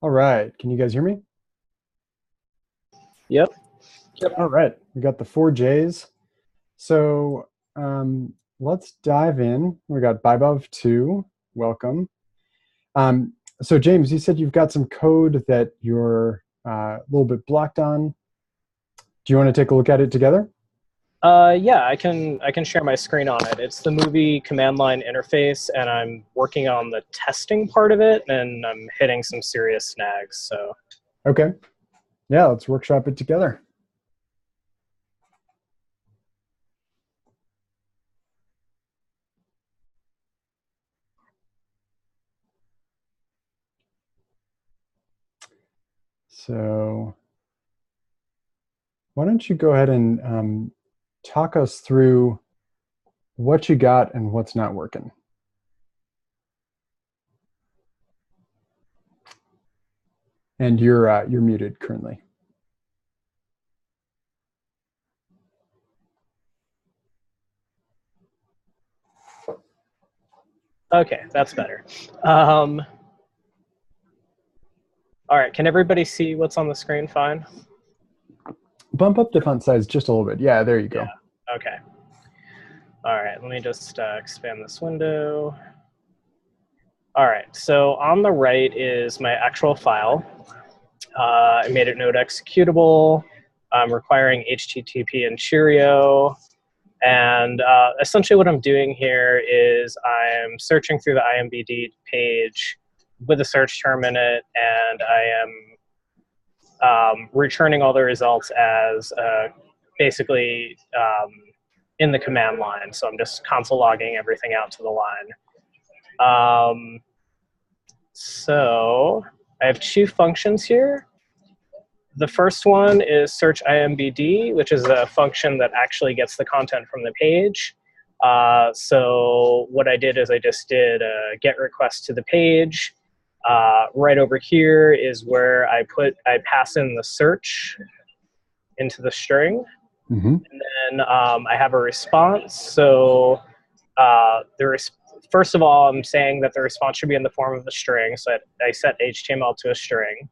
All right, can you guys hear me? Yep. All right, we got the 4Js. So let's dive in. We got Bybov 2, welcome. So James, you said you've got some code that you're a little bit blocked on. Do you want to take a look at it together? Yeah, I can share my screen on it. It's the movie command line interface, and I'm working on the testing part of it, and I'm hitting some serious snags. So Okay, yeah, let's workshop it together. So why don't you go ahead and talk us through what you got and what's not working. And you're muted currently. okay, that's better. All right, can everybody see what's on the screen? Fine. Bump up the font size just a little bit. Yeah, there you go. Yeah. Okay. All right, let me just expand this window. All right, so on the right is my actual file. I made it node executable. I'm requiring HTTP and Cheerio. And essentially what I'm doing here is I'm searching through the IMBD page with a search term in it, and I am returning all the results as basically in the command line. So I'm just console logging everything out to the line. So I have two functions here. The first one is search IMBD, which is a function that actually gets the content from the page. So what I did is I just did a GET request to the page. Right over here is where I pass in the search into the string. Mm-hmm. And then I have a response. So first of all, I'm saying that the response should be in the form of a string. So I set HTML to a string.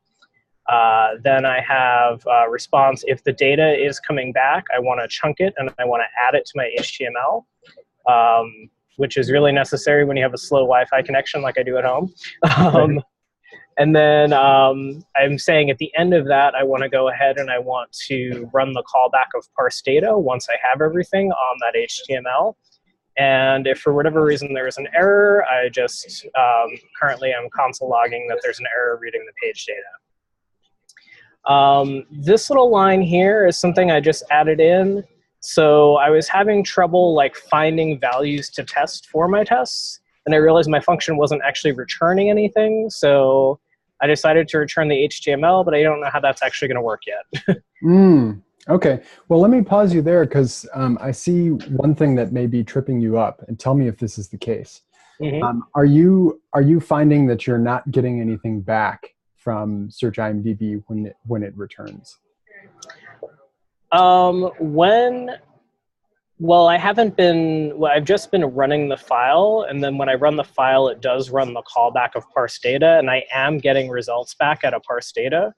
Then I have a response. If the data is coming back, I want to chunk it and I want to add it to my HTML, which is really necessary when you have a slow Wi-Fi connection like I do at home. And then I'm saying at the end of that, I want to go ahead and I want to run the callback of parse data once I have everything on that HTML. And if for whatever reason there is an error, I just currently I'm console logging that there's an error reading the page data. This little line here is something I just added in. So I was having trouble like finding values to test for my tests, and I realized my function wasn't actually returning anything. So I decided to return the HTML, but I don't know how that's actually going to work yet. Okay, well, let me pause you there because I see one thing that may be tripping you up, and tell me if this is the case. Mm-hmm. Are you finding that you're not getting anything back from Search IMDb when it returns? Well, I've just been running the file, and then when I run the file, it does run the callback of parse data, and I am getting results back at a parse data.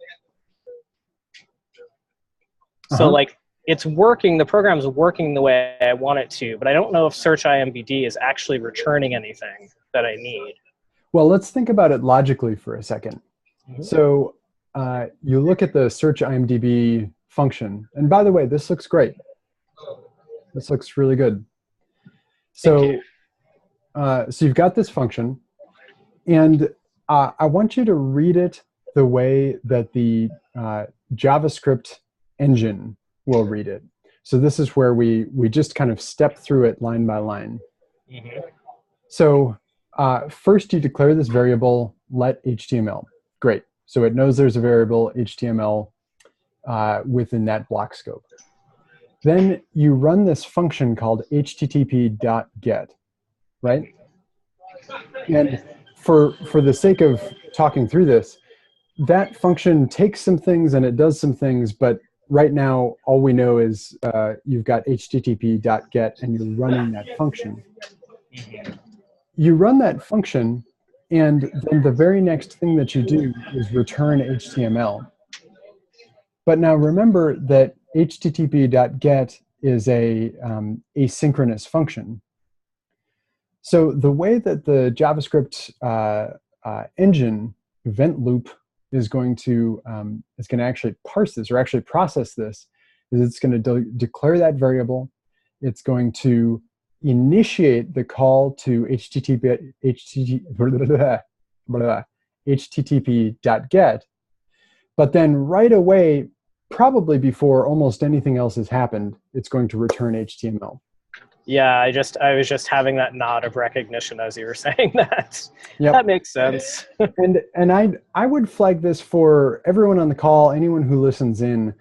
So like it's working, the program's working the way I want it to, but I don't know if Search IMBD is actually returning anything that I need. Well, let's think about it logically for a second. Mm-hmm. So you look at the Search IMDb function, and by the way, this looks great. This looks really good. So, so you've got this function, and I want you to read it the way that the JavaScript engine will read it. So this is where we just kind of step through it line by line. Mm-hmm. So first you declare this variable let HTML. Great. So it knows there's a variable HTML within that block scope. Then you run this function called http.get, right? And for the sake of talking through this, that function takes some things and it does some things, but right now all we know is you've got http.get and you're running that function. You run that function, And then the very next thing that you do is return HTML. But now remember that http.get is a asynchronous function. So the way that the JavaScript engine event loop is going to actually parse this or actually process this is it's going to declare that variable. It's going to initiate the call to http.get, but then right away, probably before almost anything else has happened, it's going to return HTML. Yeah, I was just having that nod of recognition as you were saying that. Yep. That makes sense. and I would flag this for everyone on the call, anyone who listens in.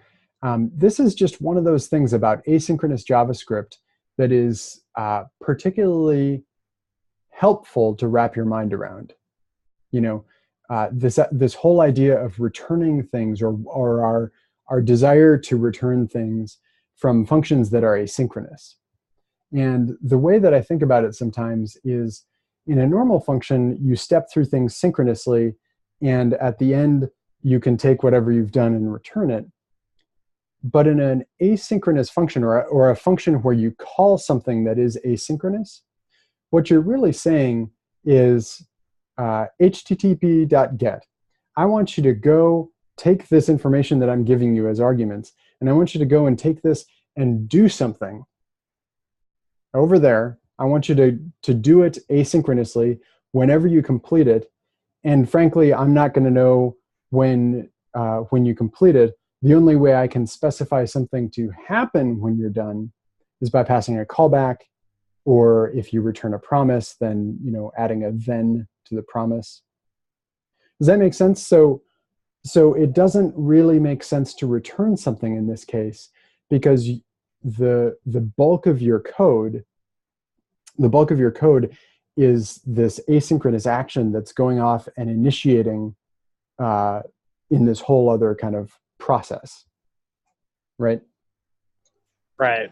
This is just one of those things about asynchronous JavaScript that is particularly helpful to wrap your mind around. You know, this whole idea of returning things or our desire to return things from functions that are asynchronous. And the way that I think about it sometimes is in a normal function, you step through things synchronously, and at the end, you can take whatever you've done and return it. But in an asynchronous function or a function where you call something that is asynchronous, what you're really saying is http.get. I want you to go take this information that I'm giving you as arguments, and I want you to go and take this and do something over there. I want you to do it asynchronously whenever you complete it. And frankly, I'm not going to know when you complete it. The only way I can specify something to happen when you're done is by passing a callback, or if you return a promise, then adding a then to the promise. Does that make sense? So it doesn't really make sense to return something in this case, because the bulk of your code is this asynchronous action that's going off and initiating in this whole other kind of process, right? Right.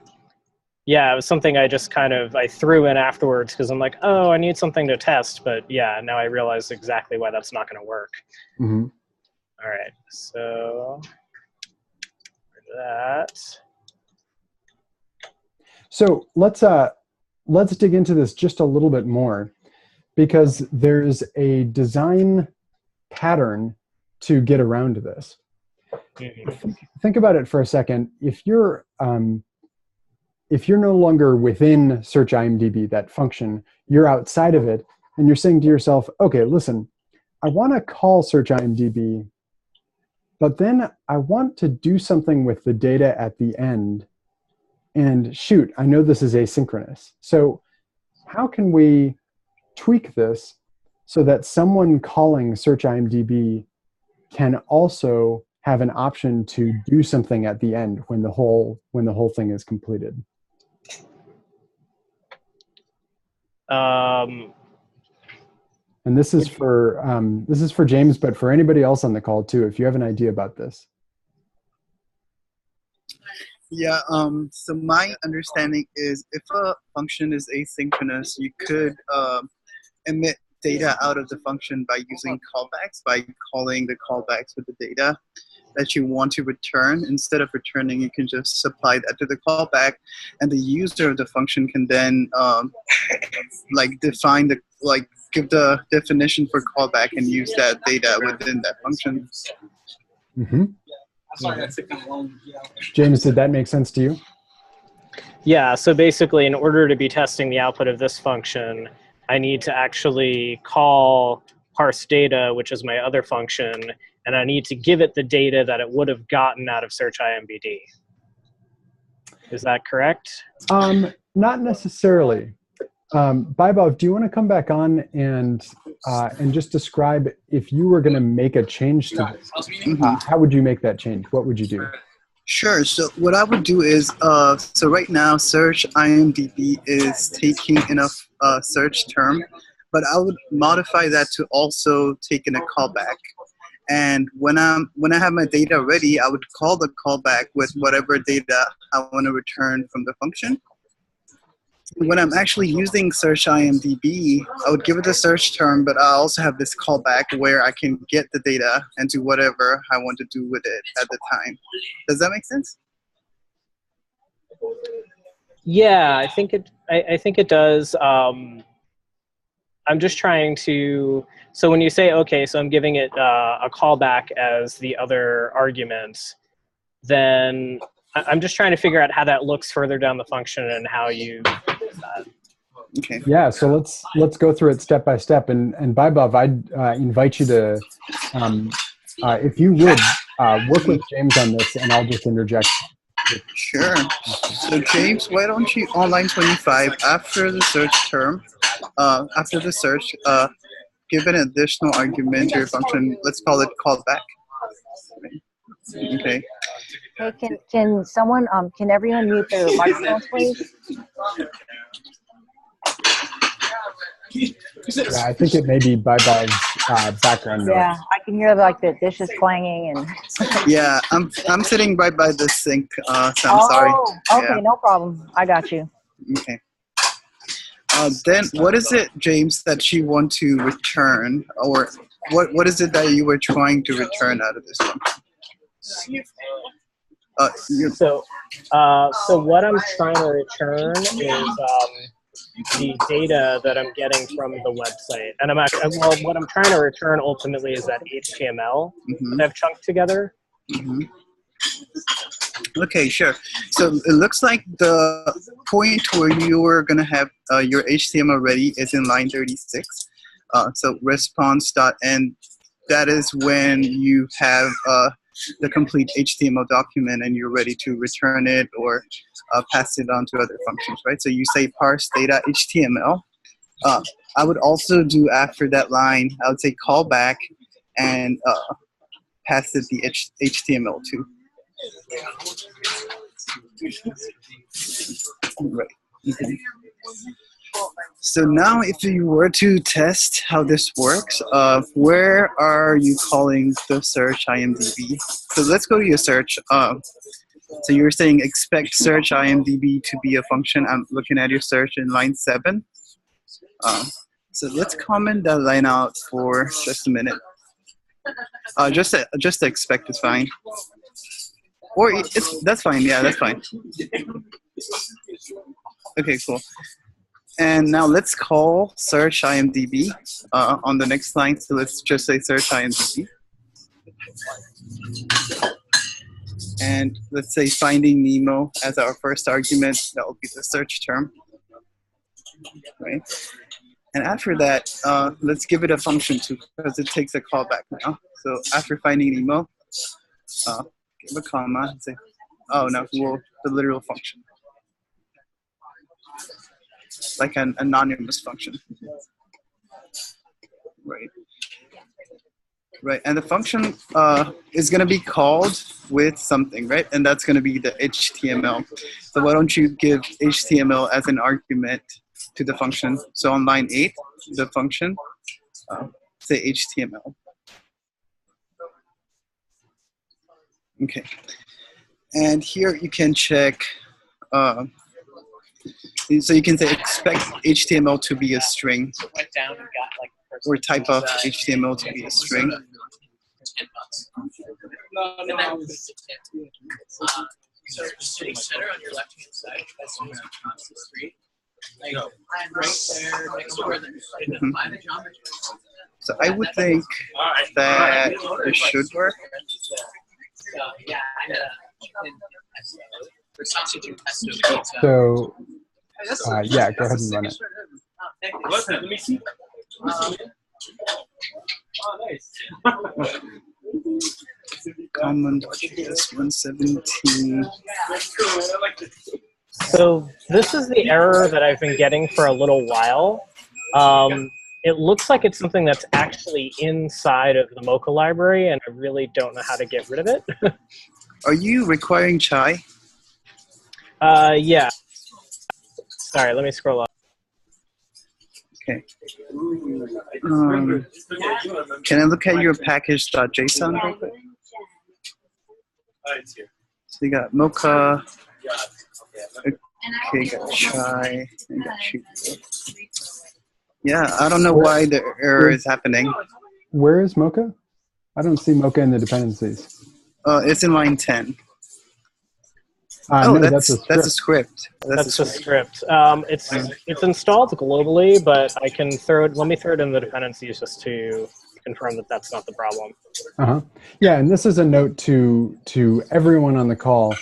Yeah, it was something I just I threw in afterwards because I'm like, oh, I need something to test. But yeah, now I realize exactly why that's not going to work. Mm-hmm. All right, so that. So let's dig into this just a little bit more, because there's a design pattern to get around to this. Mm-hmm. Think about it for a second. If you're no longer within search IMDb, that function, you're outside of it, and you're saying to yourself, okay, listen, I want to call search IMDb, but then I want to do something with the data at the end. And shoot, I know this is asynchronous. So how can we tweak this so that someone calling search IMDb can also have an option to do something at the end when the whole thing is completed? And this is for James, but for anybody else on the call too, if you have an idea about this. Yeah, so my understanding is if a function is asynchronous, you could emit data out of the function by using callbacks, by calling the callbacks with the data that you want to return. Instead of returning, you can just supply that to the callback, and the user of the function can then give the definition for callback and use that data within that function. Mm-hmm. James, did that make sense to you? Yeah, so basically in order to be testing the output of this function, I need to actually call parse data, which is my other function, and I need to give it the data that it would have gotten out of search IMDb. Is that correct? Not necessarily. Baibov, do you want to come back on and just describe if you were going to make a change to this? How would you make that change? What would you do? Sure. So what I would do is, so right now, search IMDb is taking enough search term, but I would modify that to also take in a callback. And when I have my data ready, I would call the callback with whatever data I want to return from the function. When I'm actually using search IMDb, I would give it a search term, but I also have this callback where I can get the data and do whatever I want to do with it at the time. Does that make sense? Yeah, I think it does. I'm just trying to. So when you say okay, so I'm giving it a callback as the other argument, then I'm just trying to figure out how that looks further down the function and how you do that. Okay. Yeah, so let's go through it step by step. And Vaibhav, I'd invite you to, if you would, work with James on this, and I'll just interject. Sure. So James, why don't you on line 25 after the search term, after the search, give an additional argument to your function. Let's call it callback. Okay. Hey, can someone can everyone mute their microphones, please? Yeah, I think it may be Vaibhav's background noise. Yeah, I can hear like the dishes clanging and. Yeah, I'm sitting right by the sink, so I'm sorry. Okay, Yeah. no problem. I got you. Okay. Then what is it, James, that you want to return, or what is it that you were trying to return out of this one? So what I'm trying to return is the data that I'm getting from the website, and what I'm trying to return ultimately is that HTML that I've chunked together. Okay, sure. So it looks like the point where you were going to have your HTML ready is in line 36. So response.end, that is when you have the complete HTML document and you're ready to return it or pass it on to other functions, right? So you say parse data HTML. I would also do after that line, I would say callback and pass it the HTML too. Right. Okay. So now if you were to test how this works, where are you calling the search IMDb? So let's go to your search. So you're saying expect search IMDb to be a function. I'm looking at your search in line 7. So let's comment that line out for just a minute. Just to expect is fine. Or that's fine. Yeah, that's fine. Okay, cool. And now let's call search IMDb on the next line. So let's just say search IMDb. And let's say finding Nemo as our first argument. That will be the search term, right? And after that, let's give it a function too, because it takes a callback now. So after finding Nemo, give a comma and say, oh no, well, the literal function. Like an anonymous function. Right. Right, and the function is going to be called with something, right? And that's going to be the HTML. So why don't you give HTML as an argument to the function? So on line 8, the function, say HTML. Okay. And here you can check, so you can say expect HTML to be a string, or type of HTML to be a string. So sitting center on your left hand side, that's across the street. Like right there next to where the geometry. So I would think that this should work. Yeah, So yeah, go ahead and run it. Let me see. Common is 117. So this is the error that I've been getting for a little while. It looks like it's something that's actually inside of the Mocha library, and I really don't know how to get rid of it. Are you requiring chai? Yeah. Sorry, let me scroll up. Okay. Can I look at your package.json real quick? So you got Mocha. Okay, got try. I got you. Yeah, I don't know why the error is happening. Where is Mocha? I don't see Mocha in the dependencies. It's in line 10. No, Oh, that's a script. that's a script. That's a script. It's installed globally, but I can throw it. Let me throw it in the dependencies just to confirm that that's not the problem. Yeah, and this is a note to everyone on the call.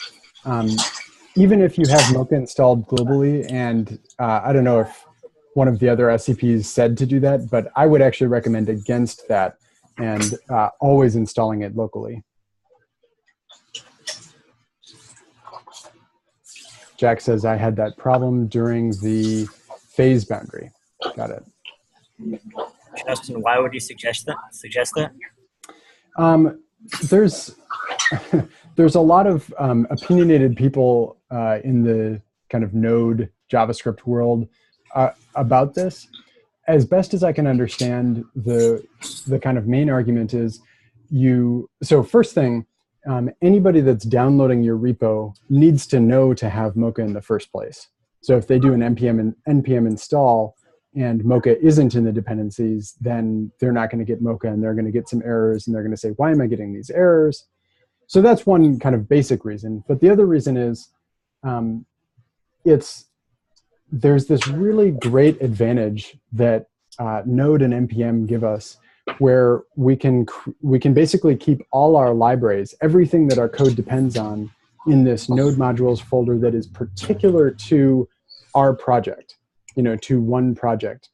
Even if you have Mocha installed globally, and I don't know if one of the other SCPs said to do that, but I would actually recommend against that and always installing it locally. Jack says, I had that problem during the phase boundary. Got it. Justin, why would you suggest that? There's there's a lot of opinionated people in the kind of Node JavaScript world about this. As best as I can understand, the kind of main argument is so first thing, anybody that's downloading your repo needs to know to have Mocha in the first place. So if they do an npm install and Mocha isn't in the dependencies, then they're not going to get Mocha, and they're going to get some errors, and they're going to say, why am I getting these errors? So that's one kind of basic reason. But the other reason is there's this really great advantage that Node and npm give us, where we can basically keep all our libraries, everything that our code depends on, in this Node modules folder that is particular to our project, to one project.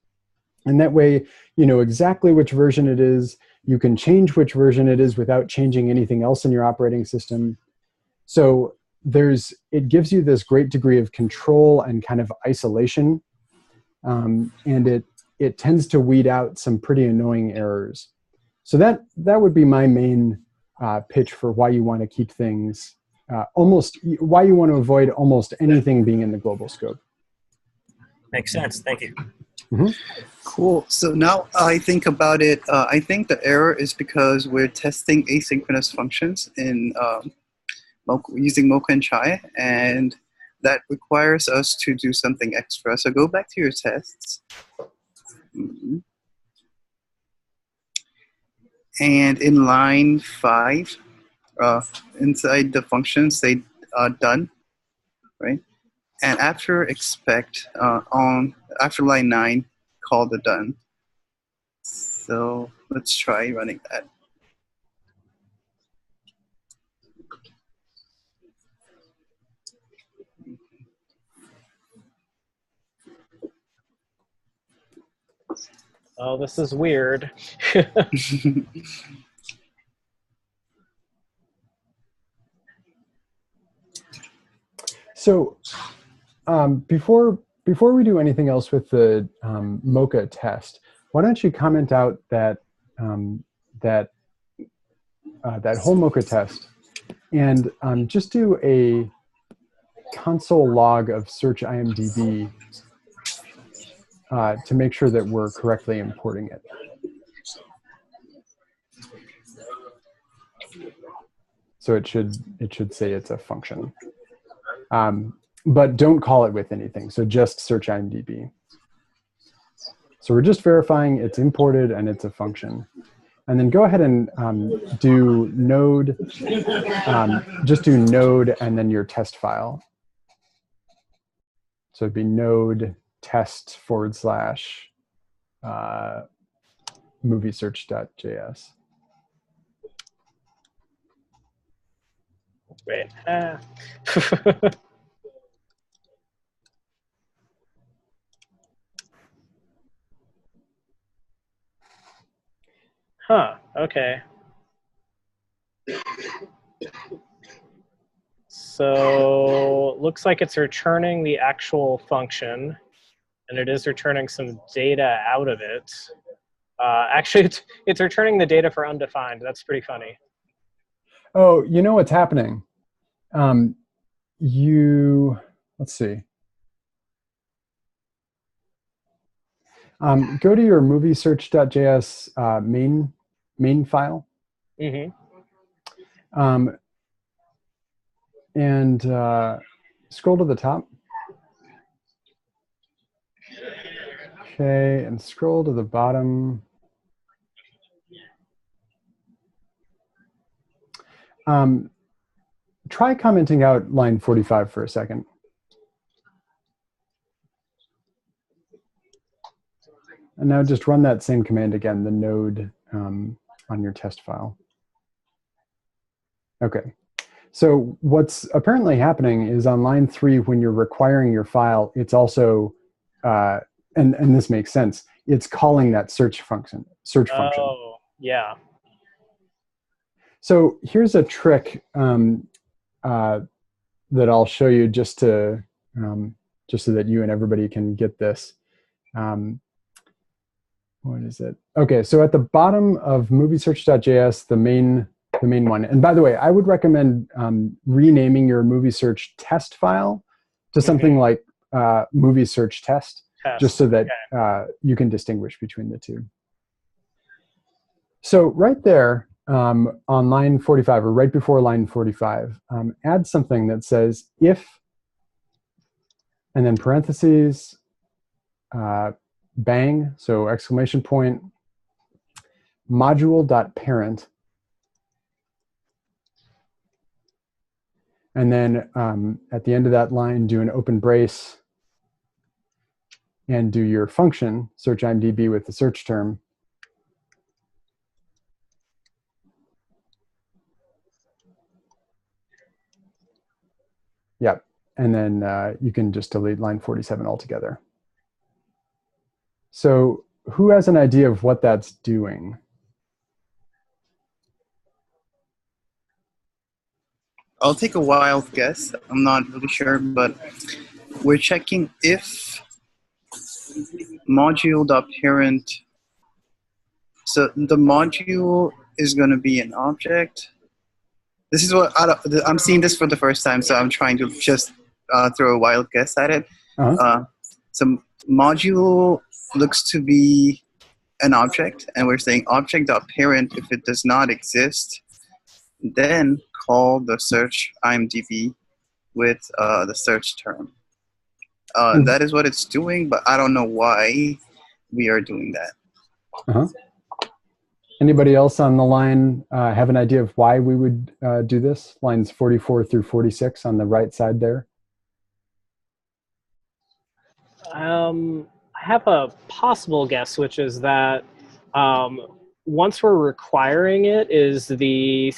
And that way, you know exactly which version it is. You can change which version it is without changing anything else in your operating system. So it gives you this great degree of control and kind of isolation, and it tends to weed out some pretty annoying errors. So that would be my main pitch for why you want to keep things why you want to avoid almost anything being in the global scope. Makes sense. Thank you. Mm-hmm. Cool. So now I think about it. I think the error is because we're testing asynchronous functions in using Mocha and Chai, and that requires us to do something extra. So go back to your tests. Mm-hmm. And in line 5, inside the function, say done, right? And after expect, after line 9, call the done. So let's try running that. Oh, this is weird. So before we do anything else with the Mocha test, why don't you comment out that that whole Mocha test, and just do a console log of search IMDb to make sure that we're correctly importing it. So it should say it's a function. But don't call it with anything, so just search IMDb. So we're just verifying it's imported and it's a function. And then go ahead and do node, just do node and then your test file. So it'd be node test / moviesearch.js. Wait. Huh, okay. So looks like it's returning the actual function, and it is returning some data out of it. Actually, it's returning the data for undefined. That's pretty funny. Oh, you know what's happening? Let's see. Go to your moviesearch.js main file. Mm-hmm. And scroll to the top. Okay, and scroll to the bottom. Try commenting out line 45 for a second. And now just run that same command again, the node on your test file. Okay. So what's apparently happening is on line 3, when you're requiring your file, it's also, and this makes sense, it's calling that search function. Oh, yeah. So here's a trick that I'll show you just so that you and everybody can get this. What is it? Okay, so at the bottom of moviesearch.js, the main one. And by the way, I would recommend renaming your movie search test file to something like movie search test, just so that you can distinguish between the two. So right there on line 45, or right before line 45, add something that says if, and then parentheses, bang, so exclamation point, module.parent, and then at the end of that line, do an open brace and do your function, search IMDb with the search term. Yep, and then you can just delete line 47 altogether. So who has an idea of what that's doing? I'll take a wild guess. I'm not really sure, but we're checking if module.parent. So the module is going to be an object. This is what I'm seeing this for the first time, so I'm trying to just throw a wild guess at it. So module looks to be an object, and we're saying object.parent. If it does not exist, then call the search IMDb with the search term. That is what it's doing, but I don't know why we are doing that. Anybody else on the line have an idea of why we would do this? Lines 44 through 46 on the right side there. I have a possible guess, which is that once we're requiring it, is the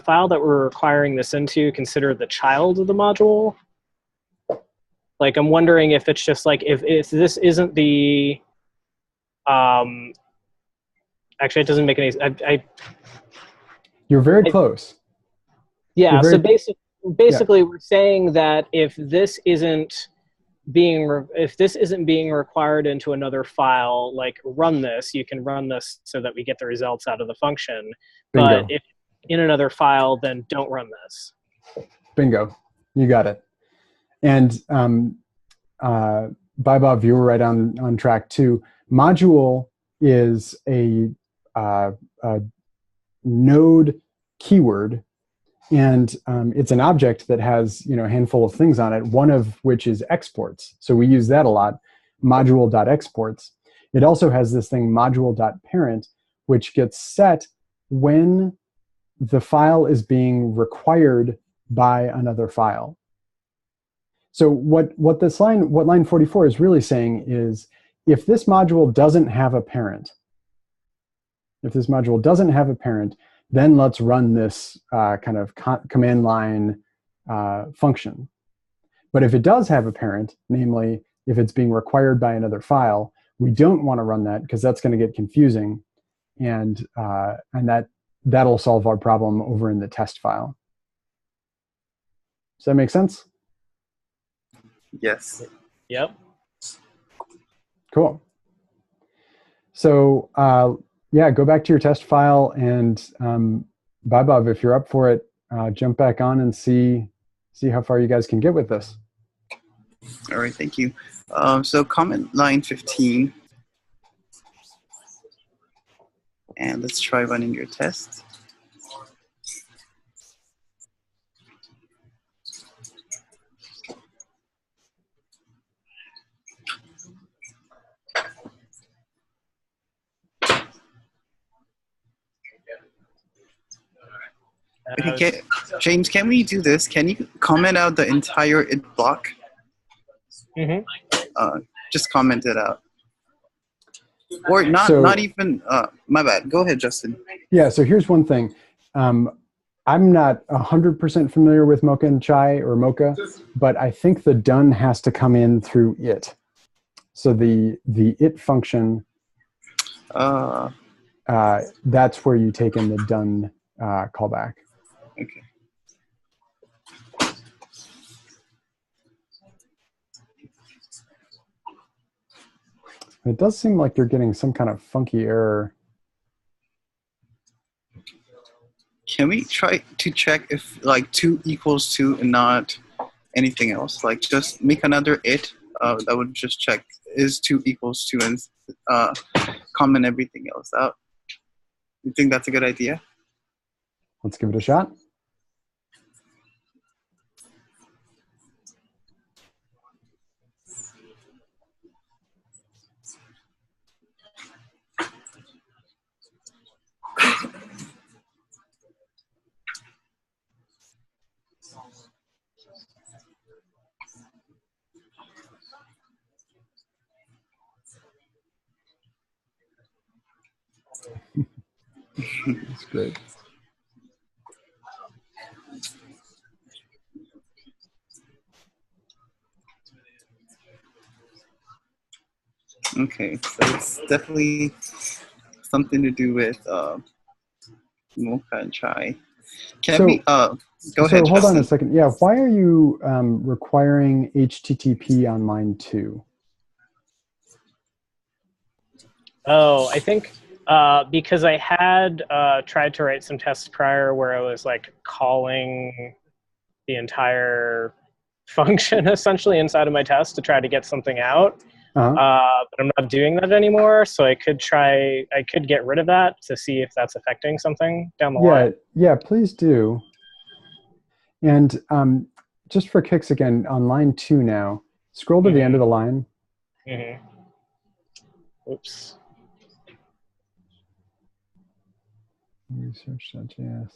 file that we're requiring this into considered the child of the module? Like, I'm wondering if it's just like, if this isn't the, actually, it doesn't make any, You're very close. Yeah, so basically we're saying that if this isn't being required into another file, like run this, you can run this so that we get the results out of the function. Bingo. But if in another file, then don't run this. Bingo, you got it. And Bob, you were right on track too. Module is a node keyword, and it's an object that has a handful of things on it, one of which is exports. So we use that a lot, module.exports. It also has this thing module.parent, which gets set when the file is being required by another file. So what line 44 is really saying is, if this module doesn't have a parent, then let's run this kind of command line function. But if it does have a parent, namely if it's being required by another file, we don't want to run that because that's going to get confusing, and that'll solve our problem over in the test file. Does that make sense? Yes. Yep. Cool. So yeah, go back to your test file, and Bob, if you're up for it, jump back on and see how far you guys can get with this. All right, thank you. So comment line 15, and let's try running your test. Okay, James, can we do this? Can you comment out the entire it block? Just comment it out. Or not even, my bad. Go ahead, Justin. Yeah, so here's one thing. I'm not 100% familiar with Mocha and Chai or Mocha, but I think the done has to come in through it. So the it function, that's where you take in the done callback. Okay. It does seem like you're getting some kind of funky error. Can we try to check if like 2 equals 2 and not anything else? Like just make another it that would just check is 2 equals 2 and comment everything else out. You think that's a good idea? Let's give it a shot. That's great. Okay, so it's definitely something to do with Mocha and Chai. Can we go ahead, hold on Justin. a second. Yeah, why are you requiring HTTP on line 2? Oh, I think because I had tried to write some tests prior where I was like calling the entire function essentially inside of my test to try to get something out. But I'm not doing that anymore, so I could get rid of that to see if that's affecting something down the line. Yeah, please do. And just for kicks again, on line 2 now, scroll to the end of the line. Oops. Research.js.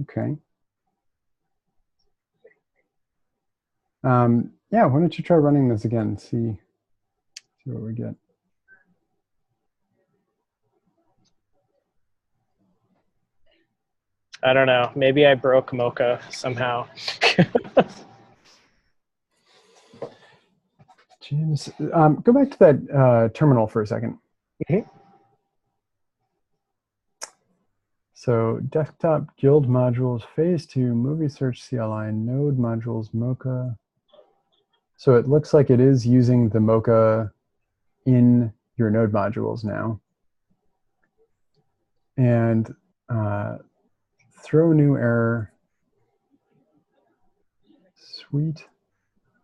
Okay. Yeah, why don't you try running this again? See what we get. I don't know. Maybe I broke Mocha somehow. James, go back to that terminal for a second. So desktop guild modules, phase 2, movie search CLI, node modules, Mocha. So it looks like it is using the Mocha in your node modules now. And throw new error. Suite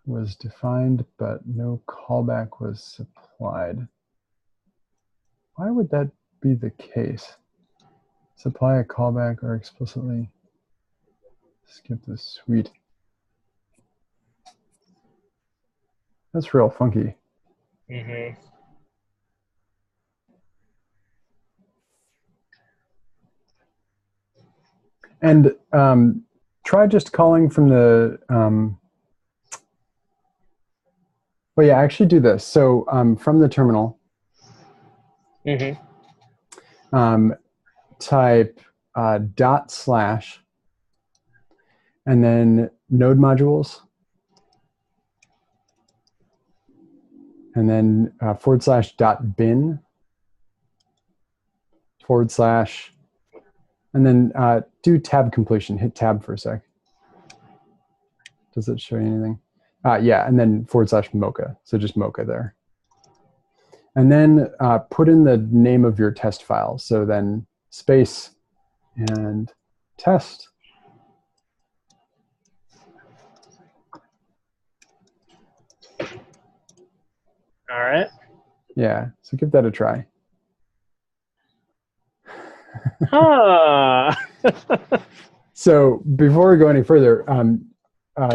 was defined, but no callback was supplied. Why would that be the case? Supply a callback or explicitly skip the suite. That's real funky. And try just calling from the, well, yeah, actually do this. So from the terminal, type /, and then node modules, and then /.bin, /, and then do tab completion. Hit tab for a sec. Does it show you anything? Yeah, and then /Mocha. So just Mocha there. And then put in the name of your test file. So then space and test. All right. Yeah, so give that a try. So before we go any further,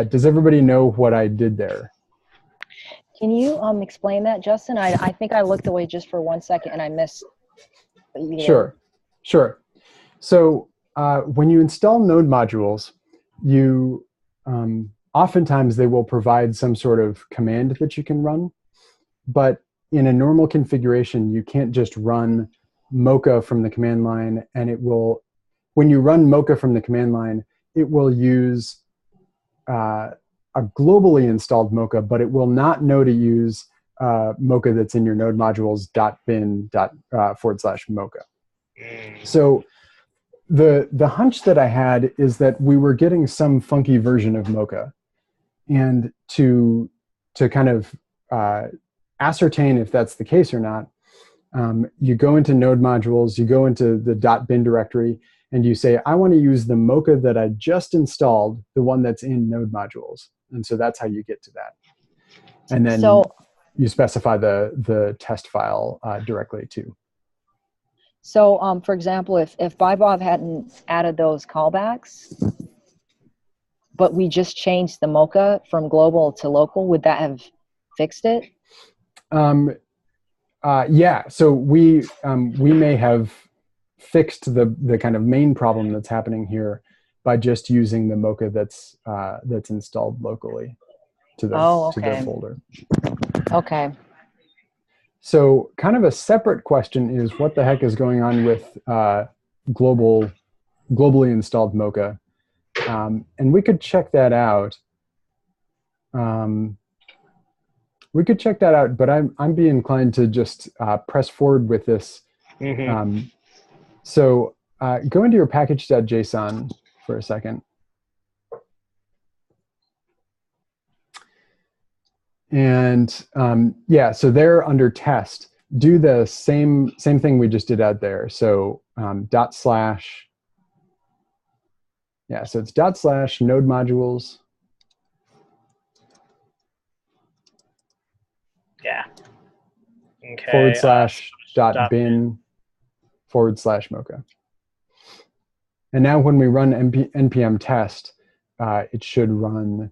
does everybody know what I did there? Can you explain that, Justin? I think I looked away just for 1 second and I missed. Sure. So when you install node modules, you oftentimes they will provide some sort of command that you can run. But in a normal configuration, you can't just run Mocha from the command line, and it will, when you run Mocha from the command line, it will use a globally installed Mocha, but it will not know to use Mocha that's in your node modules .bin / Mocha. So the hunch that I had is that we were getting some funky version of Mocha, and to kind of ascertain if that's the case or not, you go into node modules, you go into the .bin directory, and you say, I want to use the Mocha that I just installed, the one that's in node modules. And so that's how you get to that. And then you specify the test file directly too. So, for example, if Bybov hadn't added those callbacks, but we just changed the Mocha from global to local, would that have fixed it? Yeah, so we may have fixed the kind of main problem that's happening here by just using the Mocha that's installed locally to the to the folder. Okay. So kind of a separate question is what the heck is going on with globally installed Mocha, and we could check that out. We could check that out, but I'm be inclined to just press forward with this. Mm-hmm. So go into your package.json for a second. And yeah, so there under test, do the same thing we just did out there. So /, yeah, so it's / node modules. Yeah. Okay. /.bin / Mocha. And now when we run npm test, it should run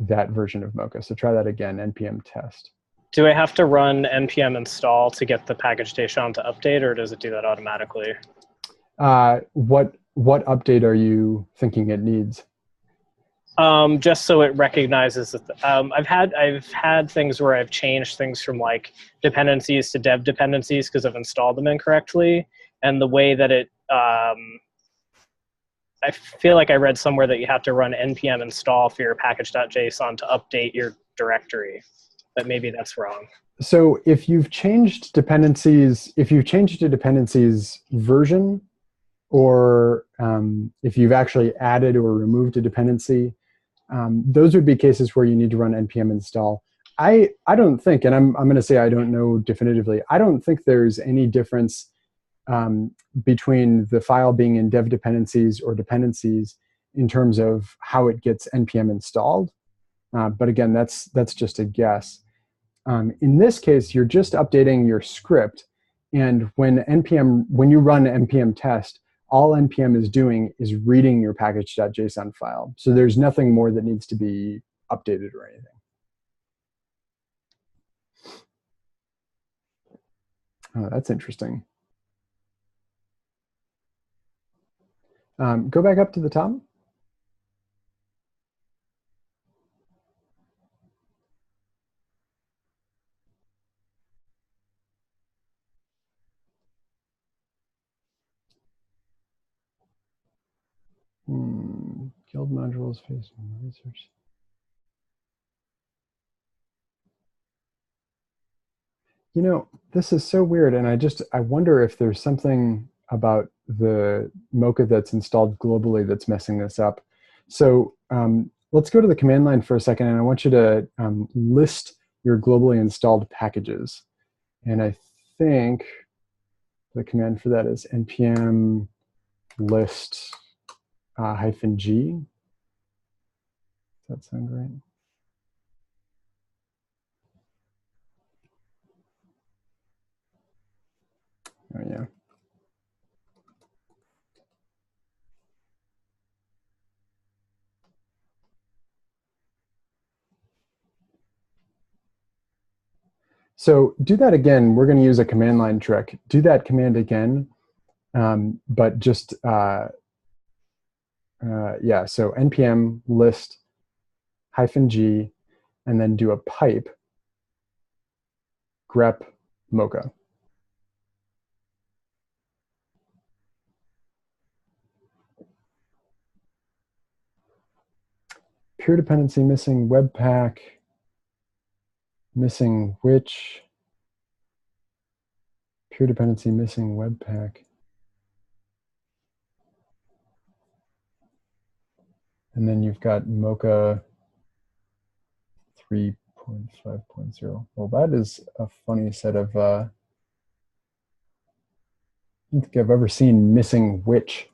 that version of Mocha. So try that again, npm test. Do I have to run npm install to get the package.json to update, or does it do that automatically? What update are you thinking it needs? Just so it recognizes that I've had things where I've changed things from like dependencies to dev dependencies because I've installed them incorrectly, and the way that it I feel like I read somewhere that you have to run npm install for your package.json to update your directory, but maybe that's wrong. So if you've changed dependencies, if you've changed a dependencies version, or if you've actually added or removed a dependency, those would be cases where you need to run npm install. I don't think, and I'm going to say I don't know definitively, I don't think there's any difference between the file being in dev dependencies or dependencies in terms of how it gets npm installed. But again, that's just a guess. In this case, you're just updating your script, and when you run npm test, all npm is doing is reading your package.json file. So there's nothing more that needs to be updated or anything. Oh, that's interesting. Go back up to the top. Guild modules, face research. You know, this is so weird, and I wonder if there's something about the Mocha that's installed globally that's messing this up. So let's go to the command line for a second, and I want you to list your globally installed packages. And I think the command for that is npm list -g. Does that sound right? Oh, yeah. So do that again. We're going to use a command line trick. Do that command again, but just, yeah, so npm list -g, and then do a pipe grep mocha. Pure dependency missing webpack, missing which, pure dependency missing webpack. And then you've got mocha 3.5.0. Well, that is a funny set of, I don't think I've ever seen missing which.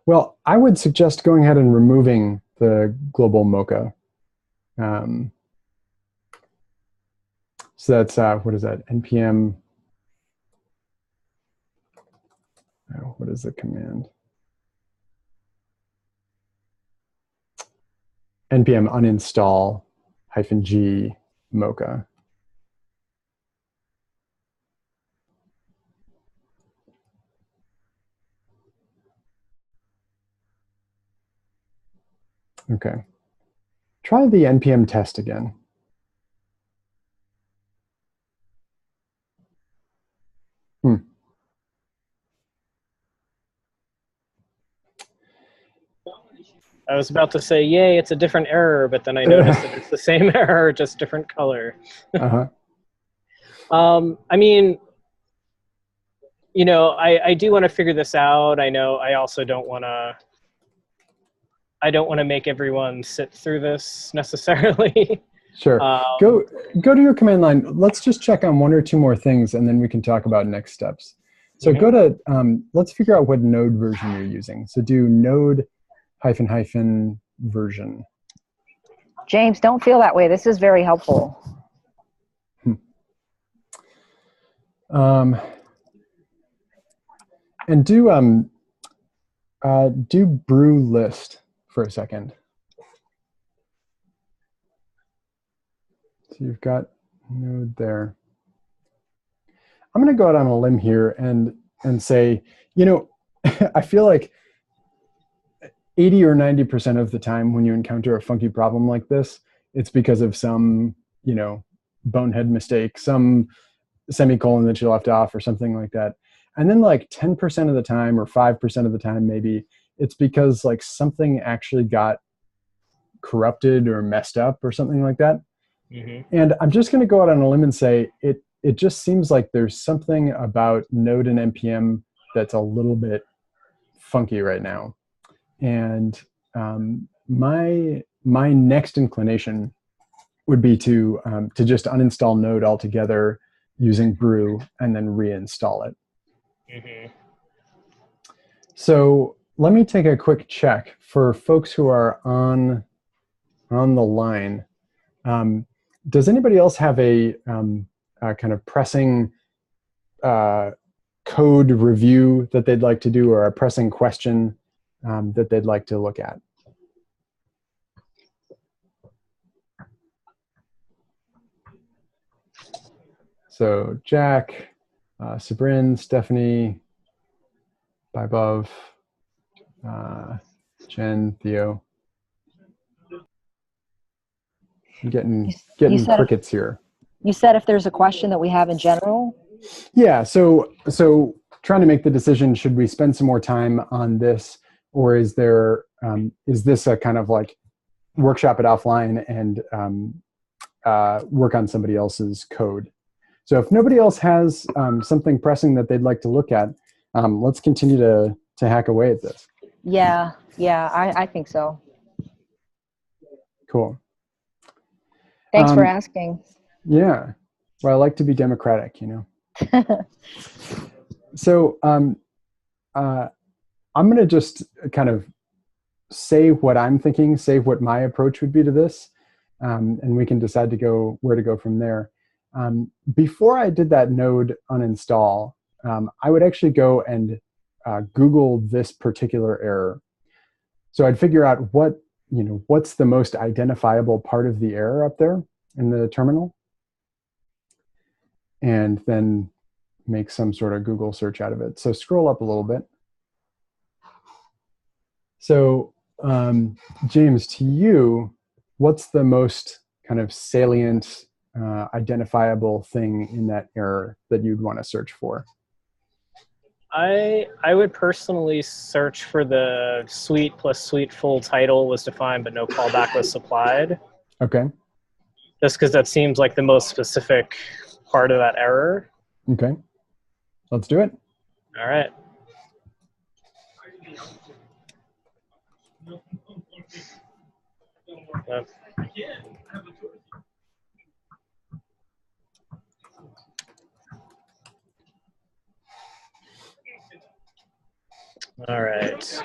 Well, I would suggest going ahead and removing the global mocha. So that's, what is that, npm, oh, what is the command? npm uninstall -g mocha. Okay. Try the npm test again. I was about to say, yay, it's a different error, but then I noticed that it's the same error, just different color. I mean, you know, I do want to figure this out. I know I also don't want to, make everyone sit through this necessarily. Sure. Go to your command line. Let's just check on one or two more things, and then we can talk about next steps. So go to, let's figure out what node version you're using. So do node -- version. James, don't feel that way. This is very helpful. And do brew list for a second. So you've got node there. I'm going to go out on a limb here and say, you know, I feel like 80 or 90% of the time when you encounter a funky problem like this, it's because of some, you know, bonehead mistake, some semicolon that you left off or something like that. And then like 10% of the time or 5% of the time, maybe it's because like something actually got corrupted or messed up or something like that. And I'm just going to go out on a limb and say it just seems like there's something about Node and NPM that's a little bit funky right now. And my next inclination would be to just uninstall Node altogether using brew and then reinstall it. So let me take a quick check for folks who are on the line. Does anybody else have a kind of pressing code review that they'd like to do, or a pressing question that they'd like to look at? So Jack, Sabrin, Stephanie, Bybov, Jen, Theo. I'm getting crickets here. You said if there's a question that we have in general? Yeah, so trying to make the decision, should we spend some more time on this, or is there is this a kind of like workshop it offline and work on somebody else's code? So if nobody else has something pressing that they'd like to look at, let's continue to hack away at this. Yeah, I think so. Cool. Thanks for asking. Yeah. Well, I like to be democratic, you know. So I'm going to just kind of say what I'm thinking, say what my approach would be to this, and we can decide where to go from there. Before I did that node uninstall, I would actually go and Google this particular error. So I'd figure out what's the most identifiable part of the error up there in the terminal. and then make some sort of Google search out of it. So scroll up a little bit. So James, to you, what's the most kind of salient, identifiable thing in that error that you'd want to search for? I would personally search for the suite plus suite full title was defined, but no callback was supplied. Okay. Just because that seems like the most specific part of that error. Okay. Let's do it. All right. All right.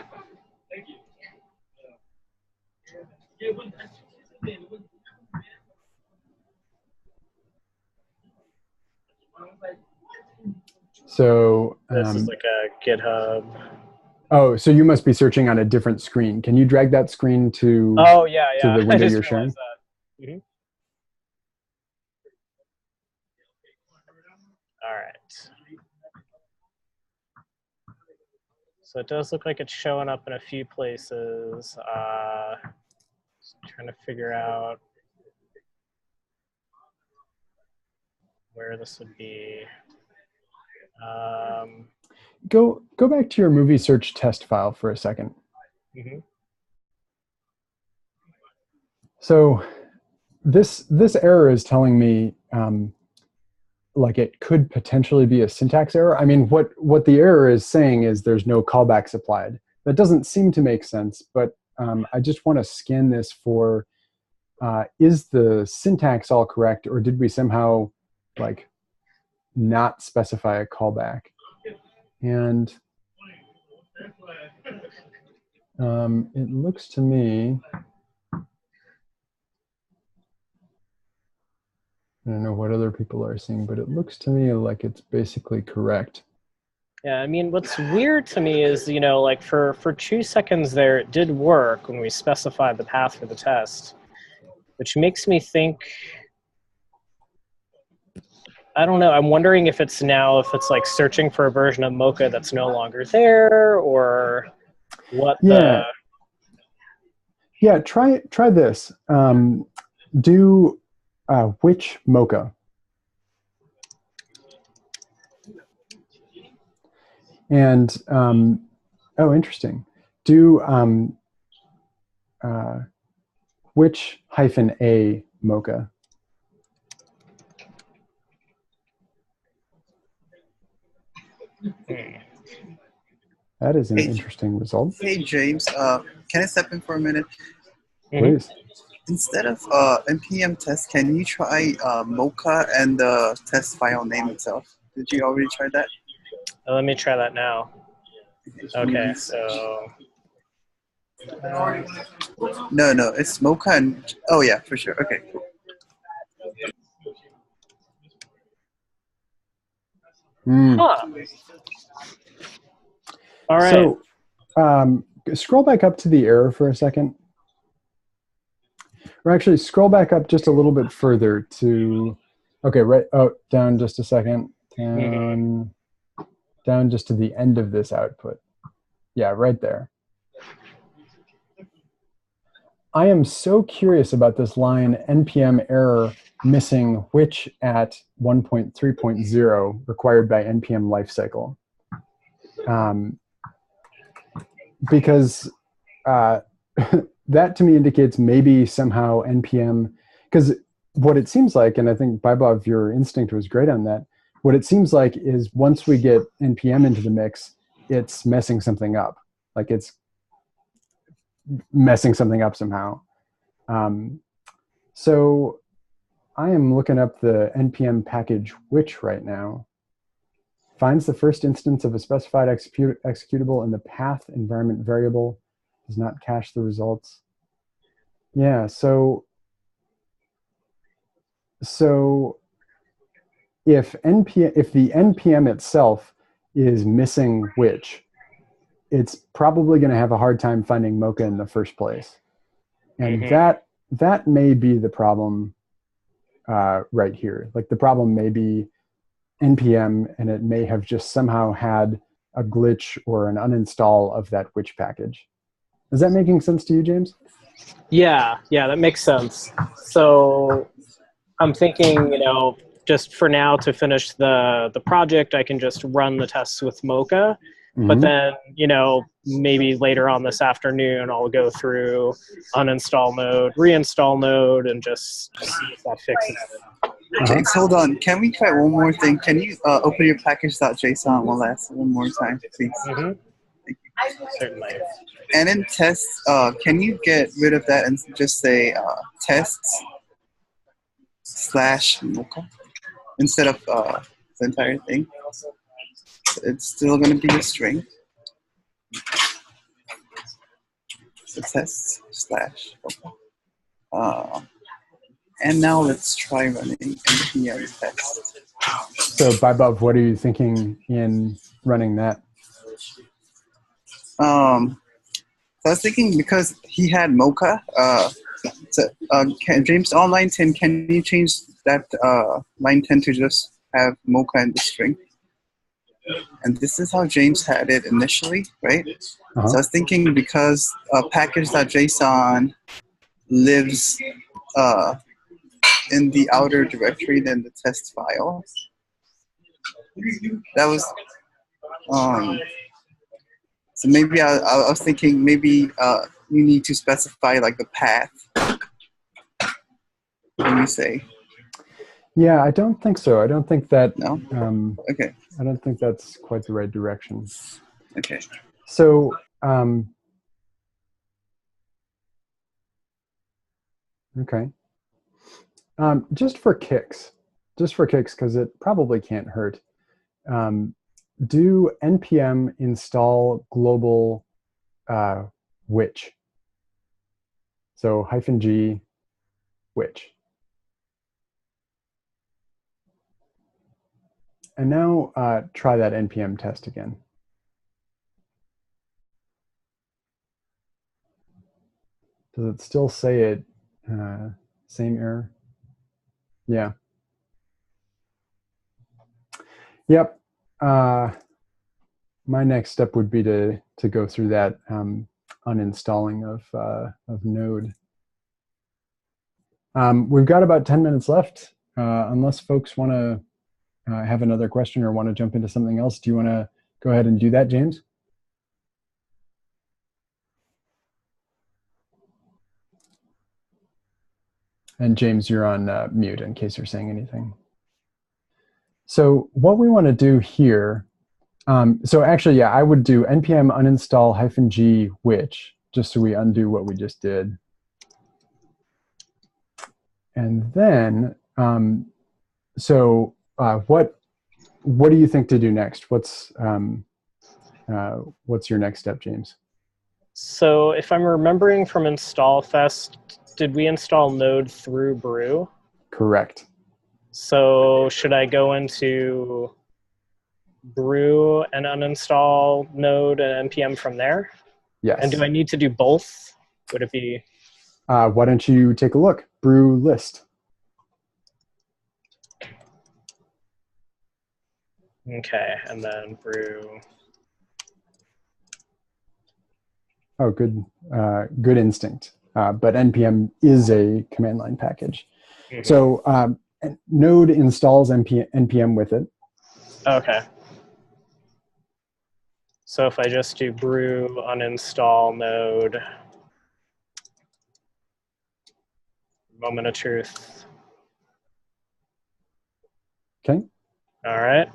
So this is like a GitHub. Oh, so you must be searching on a different screen. Can you drag that screen to, to the window you're sharing? Mm-hmm. All right. So it does look like it's showing up in a few places. Trying to figure out where this would be. Go back to your movie search test file for a second. Mm-hmm. So this error is telling me like it could potentially be a syntax error. I mean, what the error is saying is there's no callbacks applied. That doesn't seem to make sense, but I just want to scan this for, is the syntax all correct, or did we somehow like not specify a callback? And it looks to me, I don't know what other people are seeing, but it looks to me like it's basically correct. Yeah, I mean, what's weird to me is, you know, like for 2 seconds there, it did work when we specified the path for the test, which makes me think, I don't know, I'm wondering if it's like searching for a version of Mocha that's no longer there, or what Yeah, try this. Do which Mocha? And oh, interesting. Do which -a Mocha? That is an interesting result. Hey James, can I step in for a minute? Please. Instead of npm test, can you try Mocha and the test file name itself? Did you already try that? Let me try that now. Okay, so. No, it's Mocha and, oh yeah, for sure. Okay, cool. Huh. All right. So scroll back up to the error for a second. Or actually, scroll back up just a little bit further to, okay, right, oh, down just a second. Down just to the end of this output. Yeah, right there. I am so curious about this line, npm error missing which at 1.3.0 required by npm lifecycle. Because that to me indicates maybe somehow npm, because what it seems like, and I think Baibov, your instinct was great on that, what it seems like is once we get npm into the mix, it's messing something up. Like it's messing something up somehow. So I am looking up the npm package which right now. Finds the first instance of a specified executable in the path environment variable, does not cache the results. Yeah, so if the npm itself is missing which, it's probably going to have a hard time finding Mocha in the first place. And that may be the problem right here. Like the problem may be npm, and it may have just somehow had a glitch or an uninstall of that which package. Is that making sense to you, James? Yeah, that makes sense. So I'm thinking, just for now to finish the project, I can just run the tests with Mocha. But then, maybe later on this afternoon, I'll go through uninstall node, reinstall node, and just see if that fixes it. James, hold on. Can we try one more thing? Can you open your package.json one more time, please? Thank you. Certainly. And in tests, can you get rid of that and just say tests/mocha instead of the entire thing? It's still going to be a string. So tests/mocha. And now let's try running npm test. So, Bob, what are you thinking in running that? So I was thinking, because he had Mocha, James, on line 10, can you change that line 10 to just have Mocha in the string? And this is how James had it initially, right? So I was thinking, because package.json lives in the outer directory than the test file. That was, so maybe I was thinking maybe you need to specify like the path when you say. Yeah, I don't think so. I don't think that. No? Okay. I don't think that's quite the right direction. Okay. So, okay. Just for kicks, because it probably can't hurt. Do npm install global which? So -g which. And now try that npm test again. Does it still say it? Same error? Yeah. Yep. My next step would be to go through that uninstalling of Node. We've got about 10 minutes left. Unless folks want to have another question or want to jump into something else, do you want to go ahead and do that, James? And James, you're on mute in case you're saying anything. So what we want to do here, so actually, yeah, I would do npm uninstall -g which, just so we undo what we just did. And then, what do you think to do next? What's your next step, James? So if I'm remembering from InstallFest, did we install Node through Brew? Correct. So should I go into Brew and uninstall Node and npm from there? Yes. And do I need to do both? Would it be? Why don't you take a look? Brew list. Okay, and then Brew. Oh, good, good instinct. But npm is a command line package. Mm-hmm. So Node installs npm with it. Okay. So if I just do brew uninstall Node, moment of truth. Okay. All right,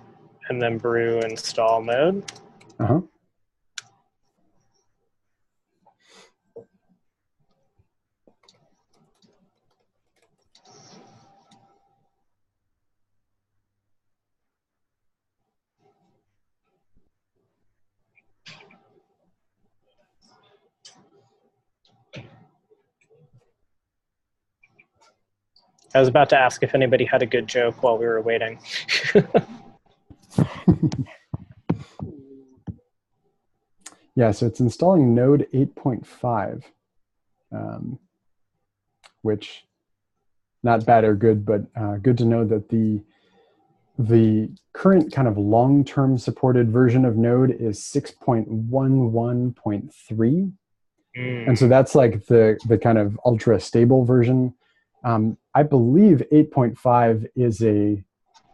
and then brew install Node. Uh-huh. I was about to ask if anybody had a good joke while we were waiting. Yeah, so it's installing Node 8.5, which not bad or good, but good to know that the the current kind of long-term supported version of Node is 6.11.3. And so that's like the kind of ultra stable version. I believe 8.5 is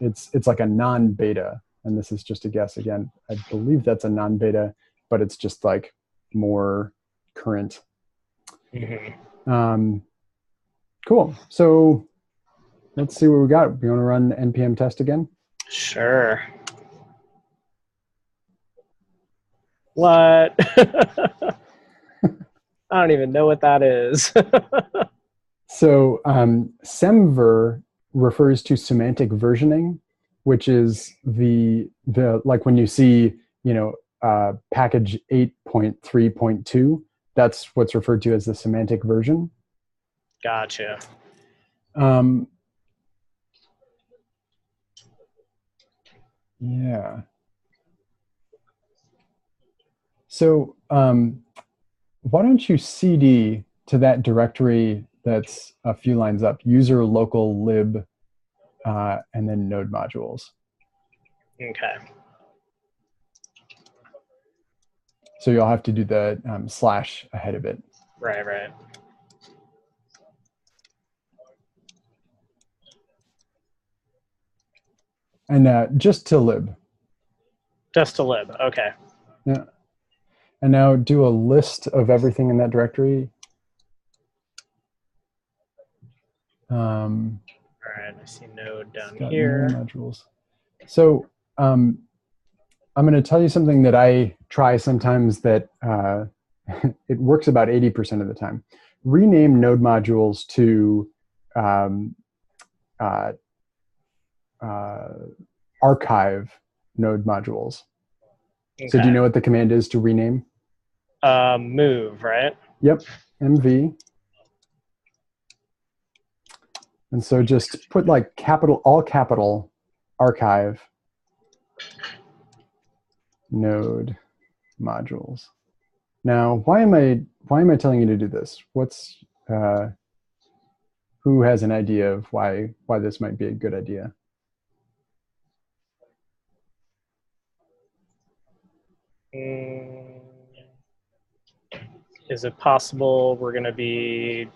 it's like a non-beta, and this is just a guess again. I believe that's a non-beta, but it's just like more current. Cool. So let's see what we got. You want to run npm test again? Sure. What? I don't even know what that is. So semver refers to semantic versioning, which is the like when you see, you know, package 8.3.2, that's what's referred to as the semantic version. Gotcha. Yeah. So why don't you cd to that directory that's a few lines up, user local lib, and then node modules. Okay. So you'll have to do the slash ahead of it. Right. And just to lib. Just to lib, okay. Yeah. And now do a list of everything in that directory. All right, I see node down Got here. node modules. So I'm going to tell you something that I try sometimes that it works about 80% of the time. Rename node modules to archive node modules. Okay. So do you know what the command is to rename? Move, right? Yep, MV. And so just put like all capital archive node modules. Now, why am I telling you to do this? What's who has an idea of why this might be a good idea? Is it possible we're going to be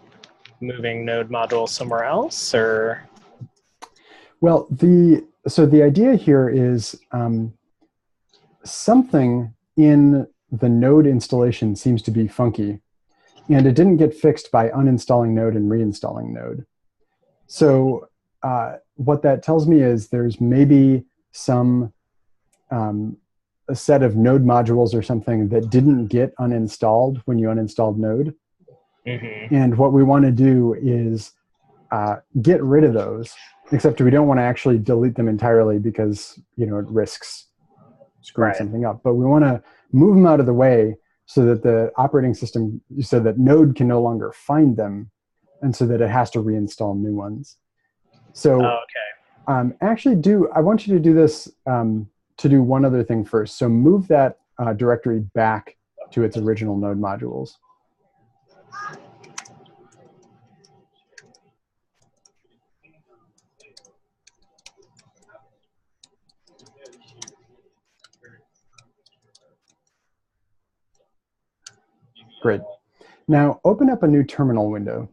moving node modules somewhere else, or? Well, so the idea here is something in the node installation seems to be funky, and it didn't get fixed by uninstalling node and reinstalling node. So what that tells me is there's maybe some a set of node modules or something that didn't get uninstalled when you uninstalled node. And what we want to do is get rid of those, except we don't want to actually delete them entirely because, you know, it risks screwing something up. But we want to move them out of the way so that the operating system, so that node can no longer find them, and so that it has to reinstall new ones. So actually I want you to do this to do one other thing first. So move that directory back to its original node modules. Great. Now open up a new terminal window.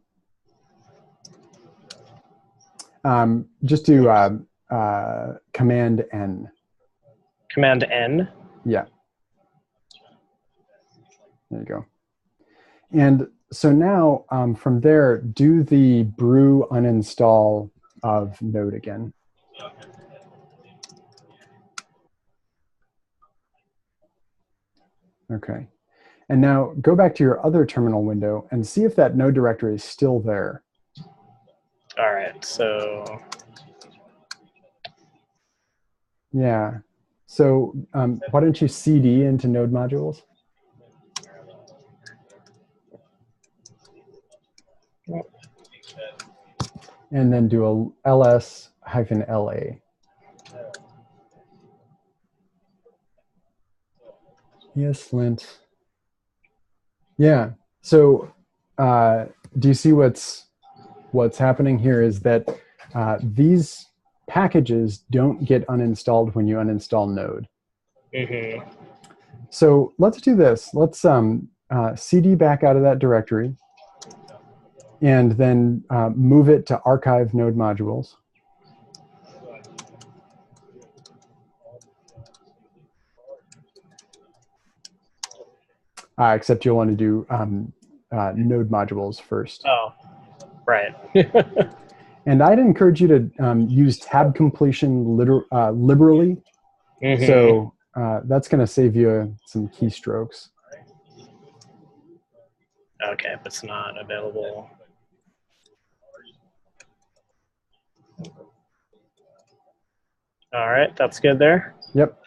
Just do Command N. Command N? Yeah. There you go. And so now from there, do the brew uninstall of node again. Okay. And now go back to your other terminal window and see if that node directory is still there. All right, so. Yeah. So why don't you cd into node modules? And then do a ls-la. Yes, lint. Yeah. So do you see what's happening here is that these packages don't get uninstalled when you uninstall Node. Mm-hmm. So let's do this. Let's cd back out of that directory and then move it to archive node modules. Except you'll want to do node modules first. Oh, right. And I'd encourage you to use tab completion liberally. Mm-hmm. So that's going to save you some keystrokes. Okay, but it's not available. All right, that's good there. Yep.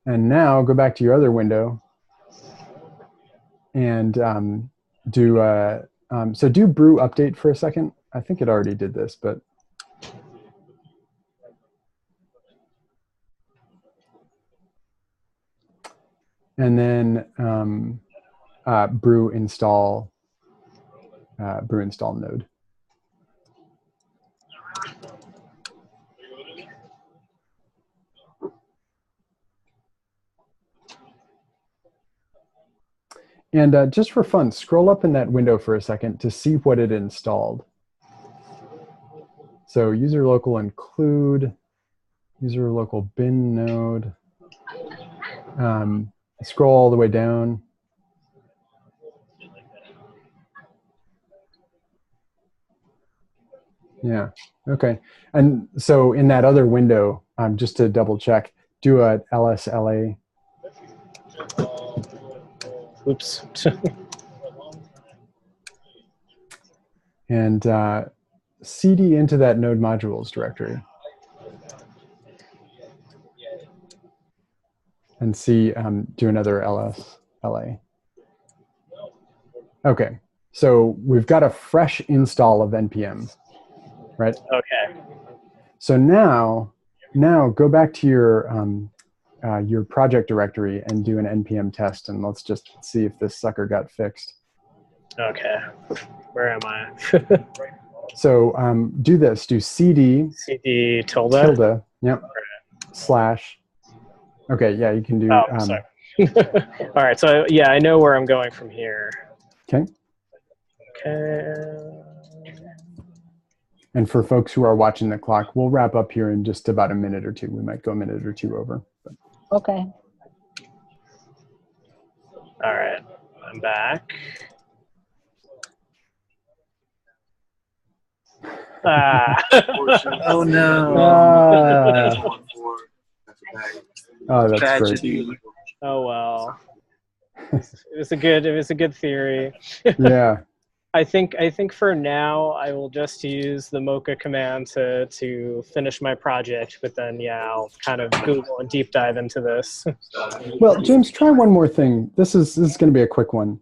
And now go back to your other window and do brew update for a second. I think it already did this, but and then brew install node. And just for fun, scroll up in that window for a second to see what it installed. So user local include, user local bin node. Scroll all the way down. Yeah, okay. And so in that other window, just to double check, do a lsla. Oops. And cd into that node modules directory. And see, do another lsla. Okay, so we've got a fresh install of npm, right? Okay. So now go back to your project directory and do an npm test, and let's just see if this sucker got fixed. Okay. Where am I? So do this. Do cd tilde. Yep. Slash. Okay. Yeah, you can do. Oh, sorry. All right. So yeah, I know where I'm going from here. Okay. Okay. And for folks who are watching the clock, we'll wrap up here in just about a minute or two. We might go a minute or two over. But. Okay. All right. I'm back. Oh no. Oh, that's Tragedy. great. Oh well. It was a good theory. Yeah. I think for now I will just use the Mocha command to finish my project, but then yeah, I'll kind of Google and deep dive into this. Well, James, try one more thing. This is going to be a quick one.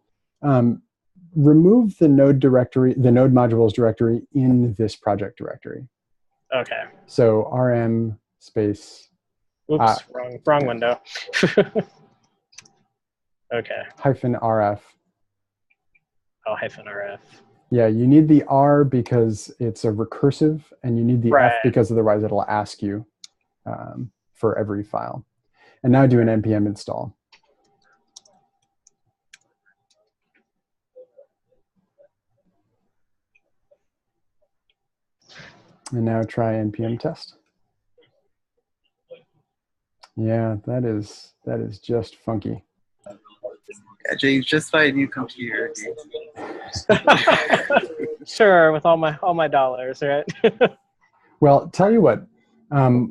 Remove the node directory, the node modules directory in this project directory. Okay. So rm space. Oops, wrong window. Okay. -rf. Oh, -rf. Yeah, you need the R because it's a recursive, and you need the Right. F because otherwise it'll ask you for every file. And now do an npm install. And now try npm test. Yeah, that is just funky. Yeah, James, just buy a new computer. Sure, with all my dollars, right? Well, tell you what,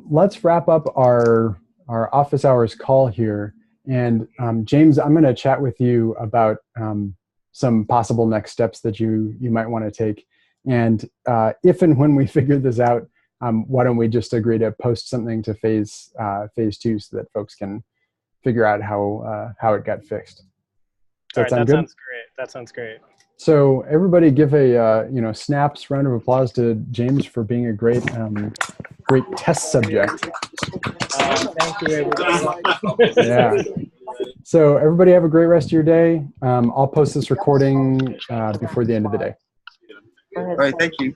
let's wrap up our office hours call here. And James, I'm going to chat with you about some possible next steps that you might want to take. And if and when we figure this out, why don't we just agree to post something to phase 2 so that folks can figure out how it got fixed. All right, that sounds great. That sounds great. So everybody give a snaps round of applause to James for being a great test subject. Thank you, everybody. Yeah. So everybody have a great rest of your day. I'll post this recording before the end of the day. All right, thank you.